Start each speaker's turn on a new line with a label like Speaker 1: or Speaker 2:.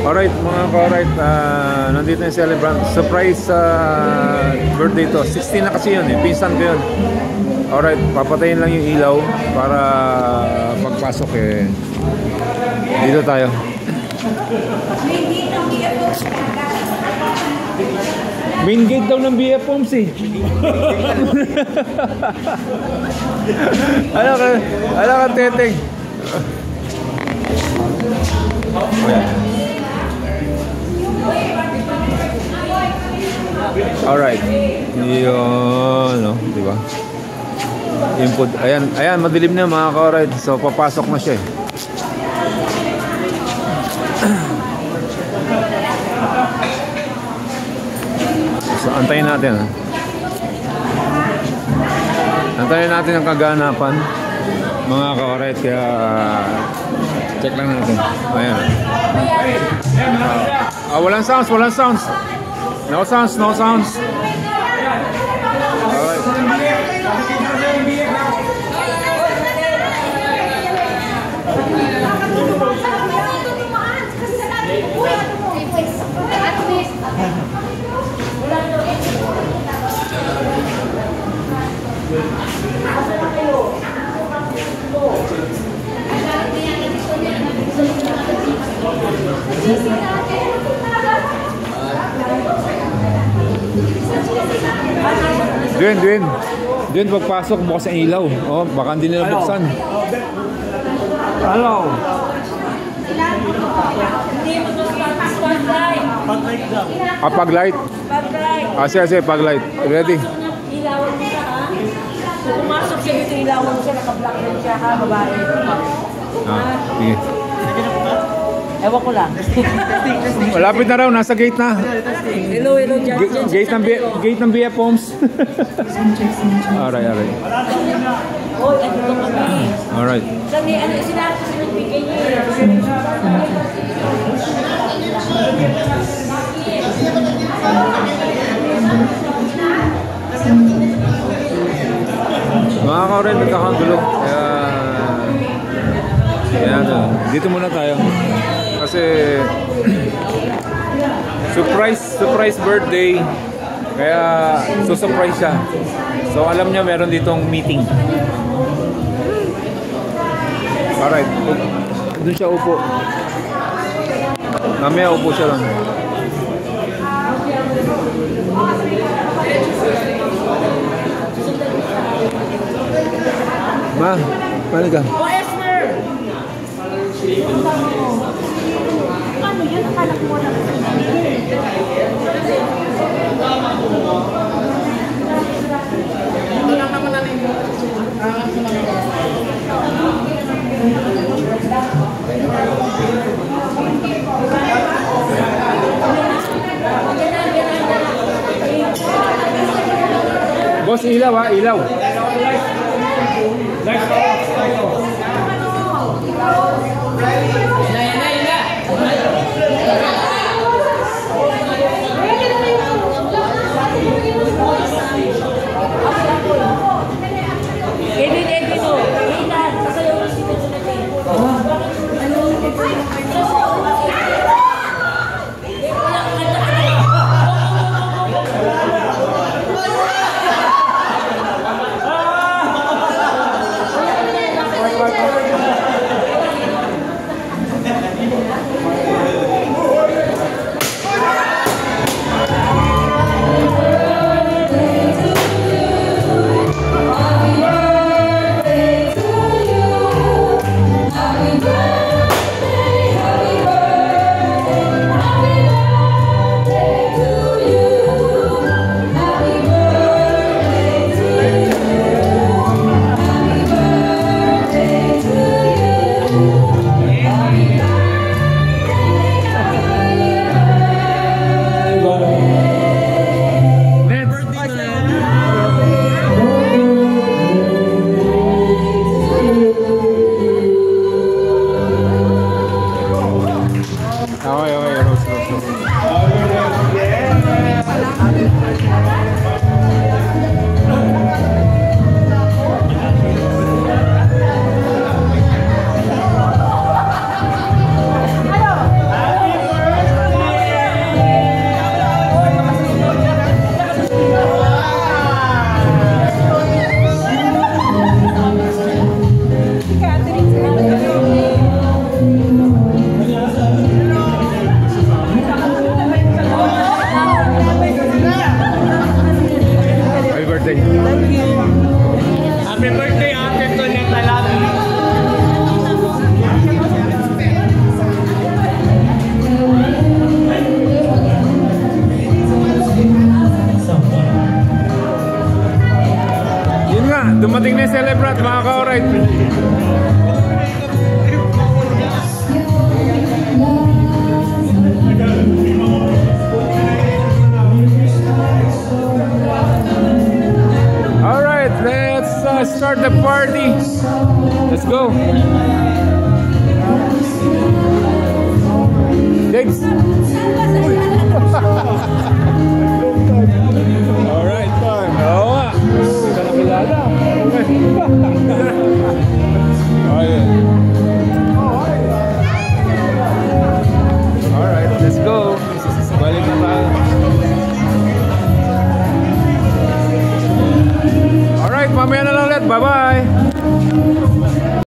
Speaker 1: Alright mga ka-alright, nandito yung celebrant. Surprise birthday to. 16 na kasi yun eh, pinsan ko yun. Alright, papatayin lang yung ilaw para pagpasok eh. Dito tayo. Main gate daw ng BF Homes eh. Ala ka teteng. Alright. Yun, no, di ba? Input. Ayan, madilim na mga ka-alright. So papasok na siya eh. So antayin natin. Antayin natin ang kaganapan mga ka-alright, kaya check lang natin. Ayan. Walang sounds. No sounds. Alright. Duen, pagpasok bukas ang ilaw. Oh, baka hindi nila buksan. Hello. Pag-light. Sige, pag-light. Ready?
Speaker 2: Ilawan mo siya, ha? Kung pumasok siya dito, ilawan mo siya, naka-block din siya, ha? Babae.
Speaker 1: Sige.
Speaker 2: Ewan ko lang.
Speaker 1: Malapit na raw, nasa gate na.
Speaker 2: Hello,
Speaker 1: Gate ng BF Homes. Alright.
Speaker 2: Oy, andito kami.
Speaker 1: Alright.
Speaker 2: Sinabi ko sa nagbigay niyo.
Speaker 1: Mga ka-alright, nagkakagulo. Kaya dito muna tayo. Kasi surprise birthday. Kaya surprise siya. So alam niya meron ditong meeting. Alright. Doon siya upo. Mamaya upo siya lang. Ma, paano ka?
Speaker 2: Ano yun? Akala ko mo lang.
Speaker 1: Boss, ilaw ha, ilaw.
Speaker 2: Edwin mo. Ethan, sasayaw na si
Speaker 1: Dumating na yung celebrant, mga ka-alright. Alright, let's start the party. Let's go. James.